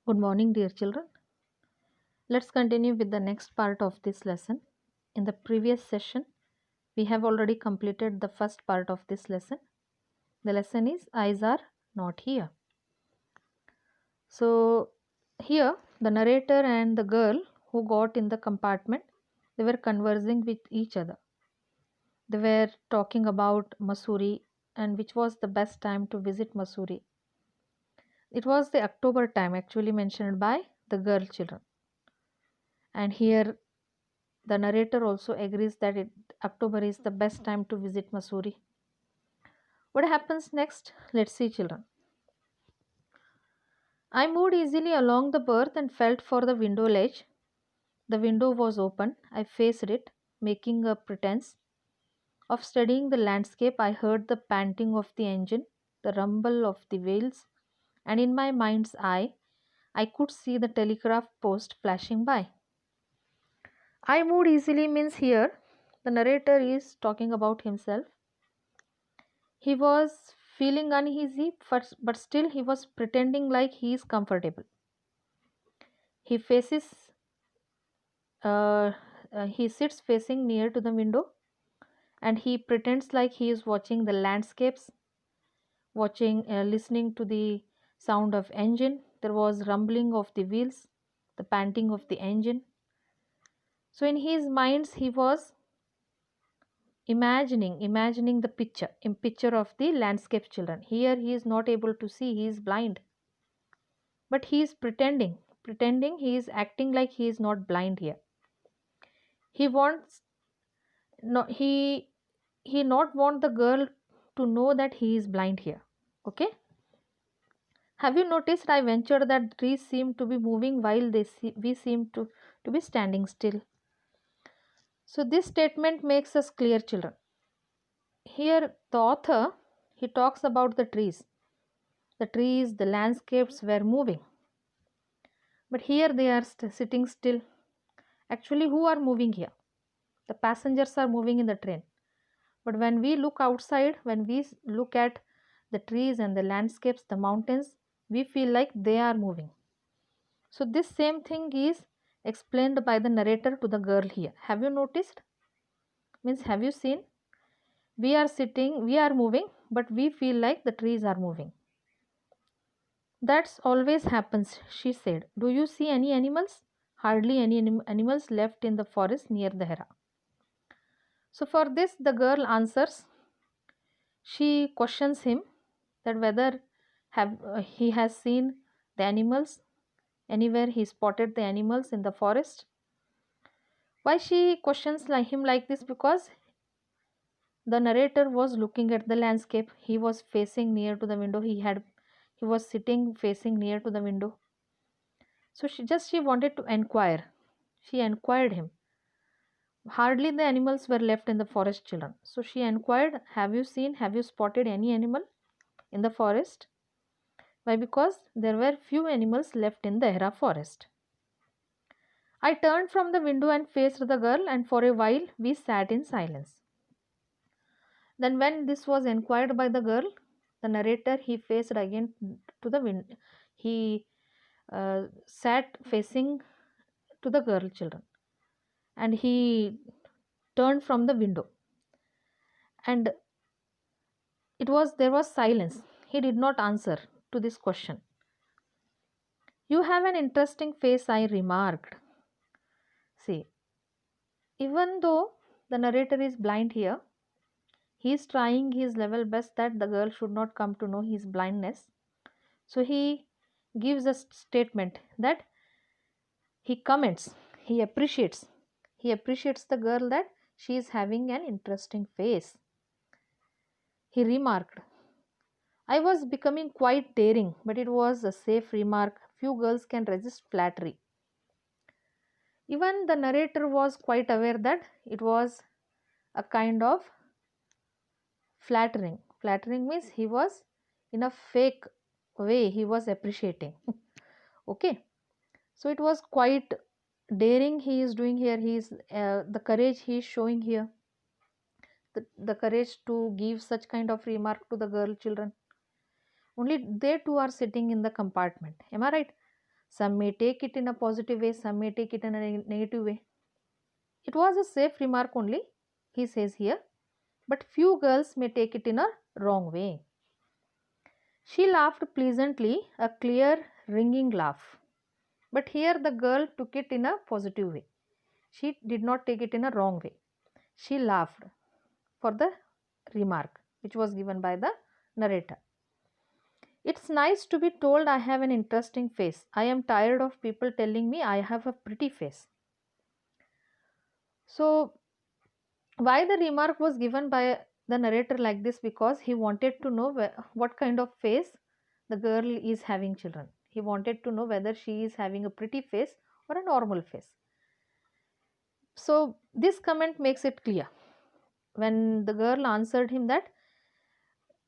Good morning, dear children. Let's continue with the next part of this lesson. In the previous session, we have already completed the first part of this lesson. The lesson is Eyes Are Not Here. So, here the narrator and the girl who got in the compartment, they were conversing with each other. They were talking about Mussoorie and which was the best time to visit Mussoorie. It was the October time actually mentioned by the girl children. And here the narrator also agrees that October is the best time to visit Mussoorie. What happens next? Let's see, children. I moved easily along the berth and felt for the window ledge. The window was open. I faced it, making a pretense of studying the landscape. I heard the panting of the engine, the rumble of the wheels, and in my mind's eye, I could see the telegraph post flashing by. I moved easily means here the narrator is talking about himself. He was feeling uneasy, but still he was pretending like he is comfortable. He faces, uh, he sits facing near to the window, and he pretends like he is watching the landscapes, listening to the sound of engine. There was rumbling of the wheels, the panting of the engine. So in his minds, he was imagining the picture of the landscape children. Here he is not able to see; he is blind. But he is pretending he is acting like he is not blind here. He wants no he not want the girl to know that he is blind here. Okay, have you noticed I ventured that trees seem to be moving while we seem to be standing still. So this statement makes us clear, children. Here the author, he talks about the landscapes were moving, but here they are sitting still. Actually, who are moving here? The passengers are moving in the train. But when we look outside, when we look at the trees and the landscapes, the mountains, we feel like they are moving. So, this same thing is explained by the narrator to the girl here. Have you noticed? Means, have you seen? We are sitting, we are moving, but we feel like the trees are moving. That's always happens, she said. Do you see any animals? Hardly any animals left in the forest near the Hera. So, for this, the girl answers. She questions him that whether he has seen the animals anywhere, he spotted the animals in the forest. Why she questions him like this? Because the narrator was looking at the landscape. He was facing near to the window. He was sitting facing near to the window. So she wanted to inquire. She inquired him. Hardly the animals were left in the forest, children. So she inquired, have you spotted any animal in the forest? Why? Because there were few animals left in the Hera forest. I turned from the window and faced the girl, and for a while we sat in silence. Then, when this was inquired by the girl, the narrator, he faced again to the window. He sat facing to the girl children, and he turned from the window. And there was silence. He did not answer to this question. You have an interesting face, I remarked. See, even though the narrator is blind here, he is trying his level best that the girl should not come to know his blindness. So he gives a statement that he comments, he appreciates the girl that she is having an interesting face. He remarked, I was becoming quite daring, but it was a safe remark. Few girls can resist flattery. Even the narrator was quite aware that it was a kind of flattering. Flattering means he was in a fake way, he was appreciating. Okay, so it was quite daring he is doing here. He is the courage he is showing here, the courage to give such kind of remark to the girl children. Only they two are sitting in the compartment. Am I right? Some may take it in a positive way, some may take it in a negative way. It was a safe remark only, he says here, but few girls may take it in a wrong way. She laughed pleasantly, a clear, ringing laugh. But here the girl took it in a positive way. She did not take it in a wrong way. She laughed for the remark which was given by the narrator. It's nice to be told I have an interesting face. I am tired of people telling me I have a pretty face. So, why the remark was given by the narrator like this? Because he wanted to know what kind of face the girl is having, children. He wanted to know whether she is having a pretty face or a normal face. So, this comment makes it clear. When the girl answered him that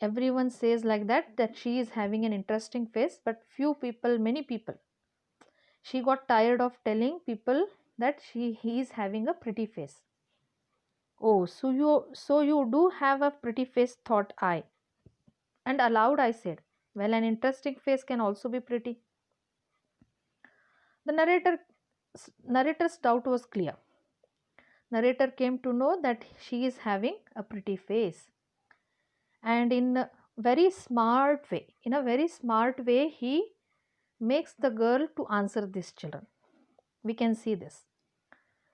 everyone says like that she is having an interesting face, but many people, she got tired of telling people that he is having a pretty face. Oh, so you do have a pretty face, thought I. And aloud I said, well, an interesting face can also be pretty. The narrator's doubt was clear. Narrator came to know that she is having a pretty face. And in a very smart way, he makes the girl to answer these children. We can see this.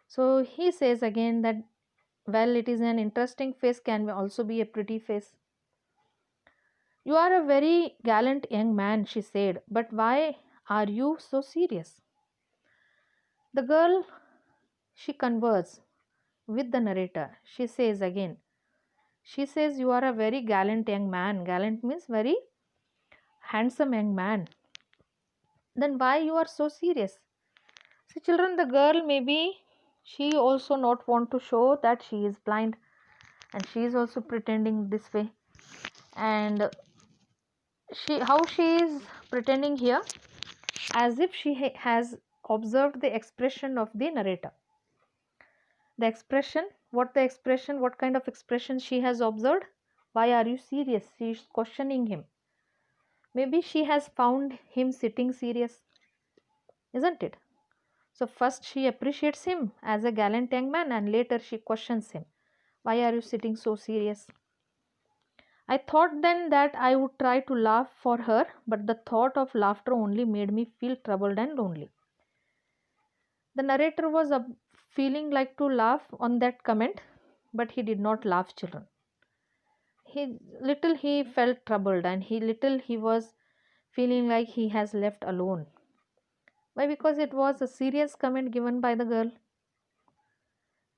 So he says again that, well, it is an interesting face, can also be a pretty face. You are a very gallant young man, she said, but why are you so serious? The girl, she converses with the narrator. She says again, you are a very gallant young man. Gallant means very handsome young man. Then why you are so serious? See, children, the girl, maybe she also not want to show that she is blind, and she is also pretending this way. And how she is pretending here, as if she has observed the expression of the narrator. What kind of expression she has observed? Why are you serious? She is questioning him. Maybe she has found him sitting serious, isn't it? So first she appreciates him as a gallant young man, and later she questions him. Why are you sitting so serious? I thought then that I would try to laugh for her, but the thought of laughter only made me feel troubled and lonely. The narrator was feeling like to laugh on that comment, but he did not laugh, children. He felt troubled, and he was feeling like he has left alone. Why? Because it was a serious comment given by the girl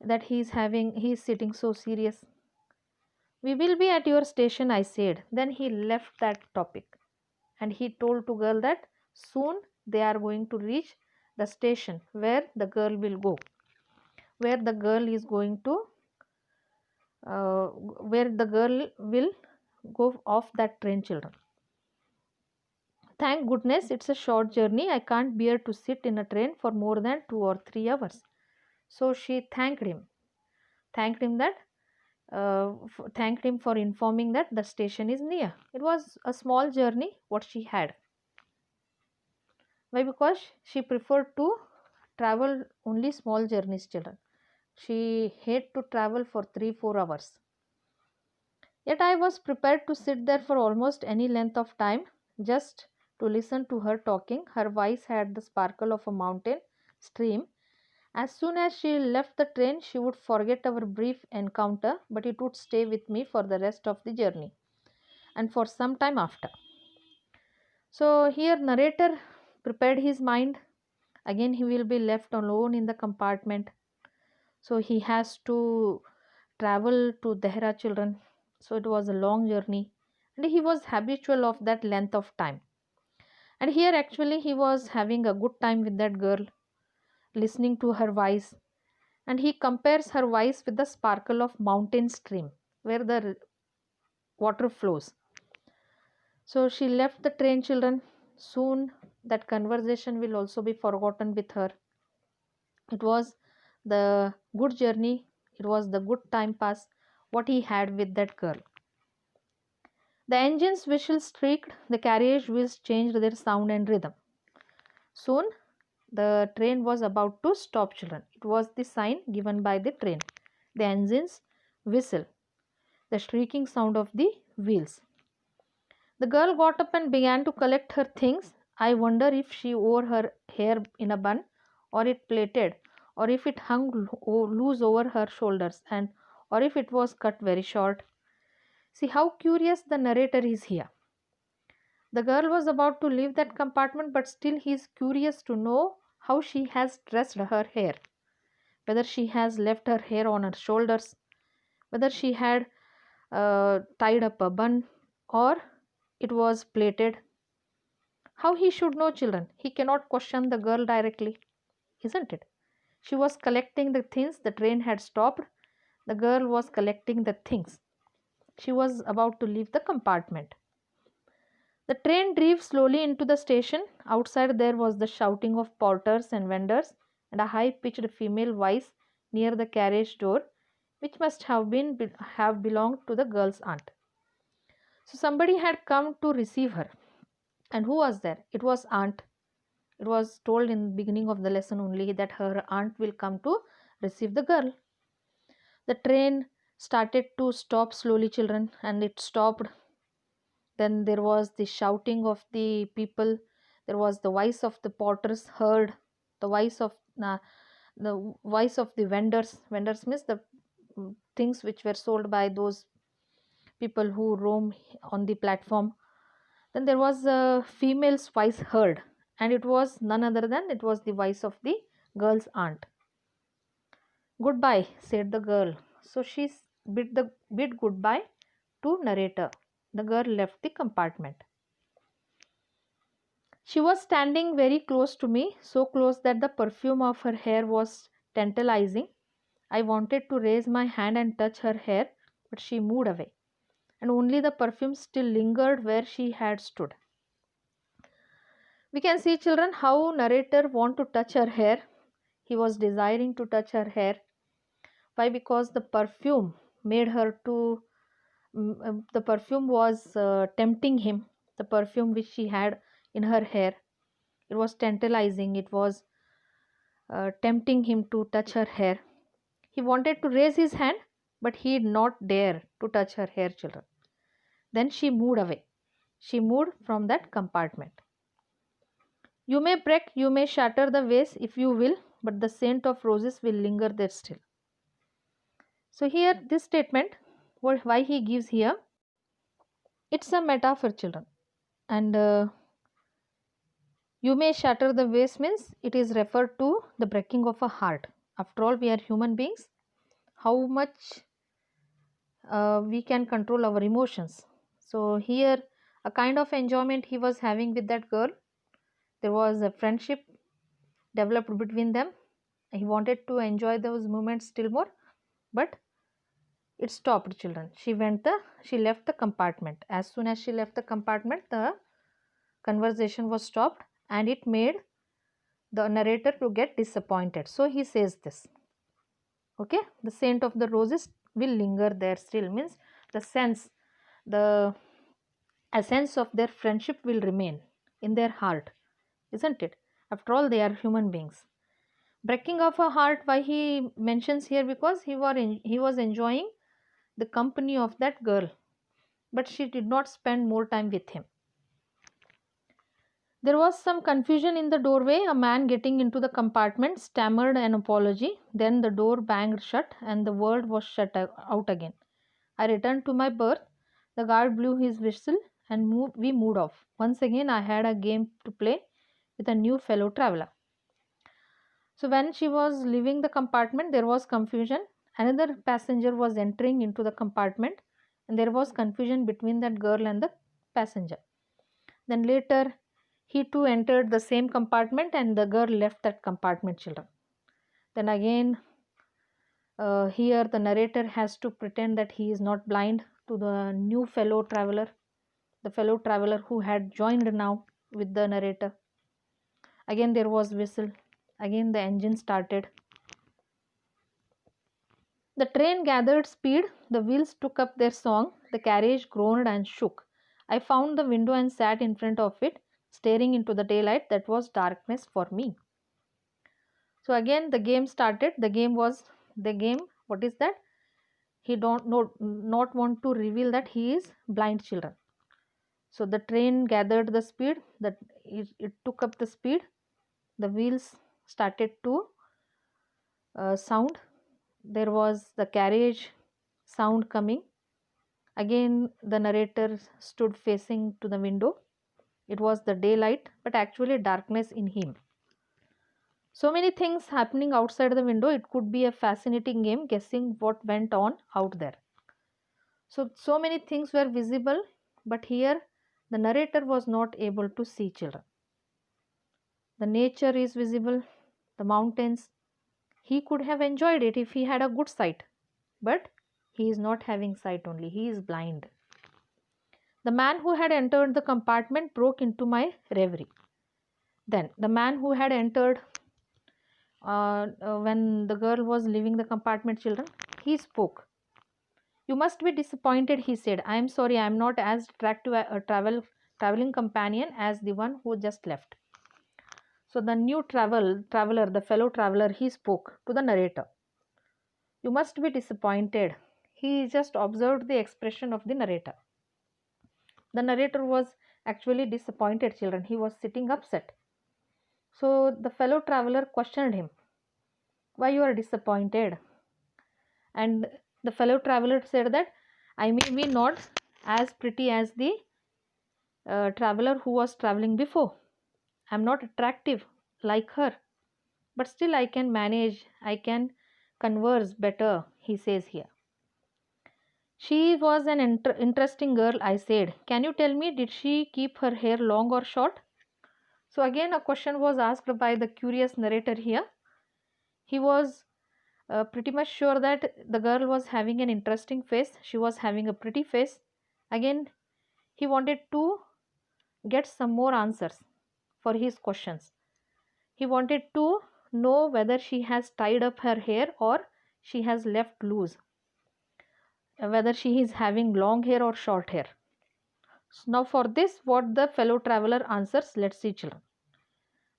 that he is sitting so serious. We will be at your station, I said. Then he left that topic, and he told to girl that soon they are going to reach the station where the girl will go, where the girl is going to where the girl will go off that train, children. Thank goodness it's a short journey. I can't bear to sit in a train for more than 2 or 3 hours. So she thanked him for informing that the station is near. It was a small journey what she had. Why? Because she preferred to travel only small journeys, children. She hate to travel for 3-4 hours. Yet I was prepared to sit there for almost any length of time just to listen to her talking. Her voice had the sparkle of a mountain stream. As soon as she left the train, she would forget our brief encounter, but it would stay with me for the rest of the journey and for some time after. So here narrator prepared his mind. Again he will be left alone in the compartment. So he has to travel to Dehra, children. So it was a long journey, and he was habitual of that length of time. And here actually he was having a good time with that girl, listening to her voice. And he compares her voice with the sparkle of mountain stream where the water flows. So she left the train, children. Soon that conversation will also be forgotten with her. It was the good journey, it was the good time pass what he had with that girl. The engine's whistle streaked, the carriage wheels changed their sound and rhythm. Soon the train was about to stop, children. It was the sign given by the train. The engine's whistle, the shrieking sound of the wheels. The girl got up and began to collect her things. I wonder if she wore her hair in a bun, or it plaited, or if it hung loose over her shoulders, and or if it was cut very short. See how curious the narrator is here. The girl was about to leave that compartment, but still he is curious to know how she has dressed her hair, whether she has left her hair on her shoulders, whether she had tied up a bun, or it was plaited. How he should know, children? He cannot question the girl directly, isn't it? She was collecting the things, the train had stopped. The girl was collecting the things. She was about to leave the compartment. The train drove slowly into the station. Outside there was the shouting of porters and vendors, and a high-pitched female voice near the carriage door, which must have belonged to the girl's aunt. So somebody had come to receive her. And who was there? It was aunt. It was told in the beginning of the lesson only that her aunt will come to receive the girl. The train started to stop slowly, children, and it stopped. Then there was the shouting of the people. There was the voice of the porters heard. The voice of the vendors. Vendors means the things which were sold by those people who roam on the platform. Then there was a female's voice heard, and it was none other than it was the voice of the girl's aunt. Goodbye, said the girl. So she bid goodbye to narrator. The girl left the compartment. She was standing very close to me, so close that the perfume of her hair was tantalizing. I wanted to raise my hand and touch her hair, but she moved away, and only the perfume still lingered where she had stood. We can see, children, how narrator want to touch her hair. He was desiring to touch her hair. Why? Because the perfume made her to the perfume was tempting him. The perfume which she had in her hair, it was tantalizing. It was tempting him to touch her hair. He wanted to raise his hand, but he did not dare to touch her hair, children. Then she moved away. She moved from that compartment. You may break, you may shatter the vase if you will, but the scent of roses will linger there still. So here this statement, why he gives here, it's a metaphor, children. And you may shatter the vase means it is referred to the breaking of a heart. After all, we are human beings. How much we can control our emotions. So here a kind of enjoyment he was having with that girl. There was a friendship developed between them. He wanted to enjoy those moments still more, but it stopped, children. She left the compartment. As soon as she left the compartment, the conversation was stopped, and it made the narrator to get disappointed. So he says this. Okay, the scent of the roses will linger there still, means the essence of their friendship will remain in their heart, isn't it? After all, they are human beings. Breaking of a heart, why he mentions here, because he was enjoying the company of that girl, but she did not spend more time with him. There was some confusion in the doorway. A man getting into the compartment stammered an apology. Then the door banged shut and the world was shut out again. I returned to my berth. The guard blew his whistle and we moved off. Once again, I had a game to play with a new fellow traveler. So when she was leaving the compartment, there was confusion. Another passenger was entering into the compartment, and there was confusion between that girl and the passenger. Then later, he too entered the same compartment and the girl left that compartment, children. Then again, here the narrator has to pretend that he is not blind to the new fellow traveler, the fellow traveler who had joined now with the narrator. Again there was whistle. Again the engine started. The train gathered speed. The wheels took up their song. The carriage groaned and shook. I found the window and sat in front of it. staring into the daylight that was darkness for me. So again the game started. The game, what is that? He don't not want to reveal that he is blind, children. So the train gathered the speed, that it took up the speed. The wheels started to sound. There was the carriage sound coming. Again the narrator stood facing to the window. It was the daylight, but actually darkness in him. So many things happening outside the window. It could be a fascinating game guessing what went on out there. So many things were visible, but here the narrator was not able to see, children. The nature is visible, the mountains. He could have enjoyed it if he had a good sight, but he is not having sight only, he is blind. The man who had entered the compartment broke into my reverie. Then the man who had entered when the girl was leaving the compartment, children, he spoke. You must be disappointed, he said. I am sorry, I am not as attractive a traveling companion as the one who just left. So the new traveler, the fellow traveler, he spoke to the narrator. You must be disappointed. He just observed the expression of the narrator. The narrator was actually disappointed, children. He was sitting upset. So the fellow traveler questioned him, why you are disappointed? And the fellow traveler said that I may be not as pretty as the traveler who was traveling before. I am not attractive like her, but still I can manage, I can converse better, he says here. She was an interesting girl, I said. Can you tell me, did she keep her hair long or short? So again a question was asked by the curious narrator here. He was pretty much sure that the girl was having an interesting face. She was having a pretty face. Again he wanted to get some more answers for his questions. He wanted to know whether she has tied up her hair or she has left loose, whether she is having long hair or short hair. So now for this, what the fellow traveler answers, let's see, children.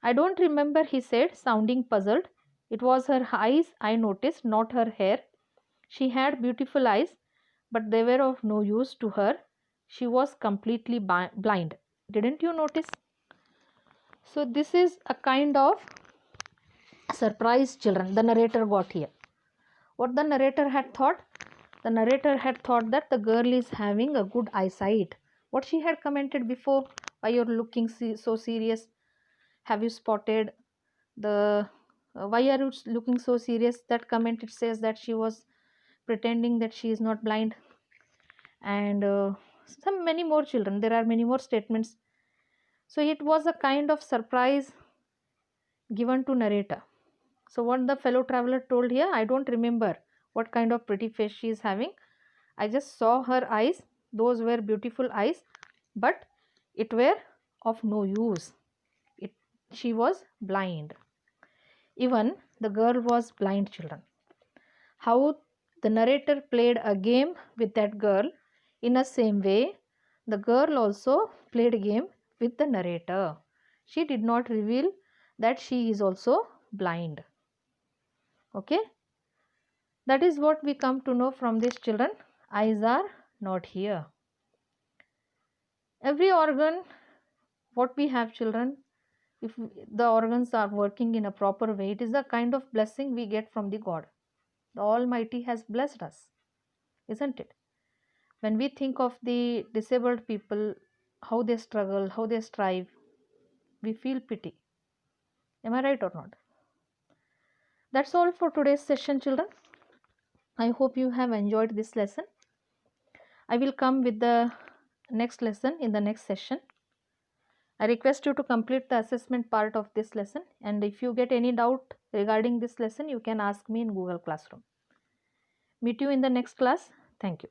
I don't remember, he said, sounding puzzled. It was her eyes I noticed, not her hair. She had beautiful eyes, but they were of no use to her. She was completely blind. Didn't you notice? So this is a kind of surprise, children, the narrator got here. What the narrator had thought? The narrator had thought that the girl is having a good eyesight. What she had commented before, why you're looking so serious? Have you spotted the why are you looking so serious? That comment, it says that she was pretending that she is not blind. And some many more, children, there are many more statements. So it was a kind of surprise given to narrator. So what the fellow traveler told here, I don't remember what kind of pretty face she is having. I just saw her eyes. Those were beautiful eyes, but it were of no use. She was blind. Even the girl was blind, children. How the narrator played a game with that girl, in the same way the girl also played a game with the narrator. She did not reveal that she is also blind. Okay, that is what we come to know from this, children. Eyes are not here. Every organ, what we have, children, if the organs are working in a proper way, it is a kind of blessing we get from the God. The Almighty has blessed us, isn't it? When we think of the disabled people, how they struggle, how they strive, we feel pity. Am I right or not? That's all for today's session, children. I hope you have enjoyed this lesson. I will come with the next lesson in the next session. I request you to complete the assessment part of this lesson, and if you get any doubt regarding this lesson, you can ask me in Google Classroom. Meet you in the next class. Thank you.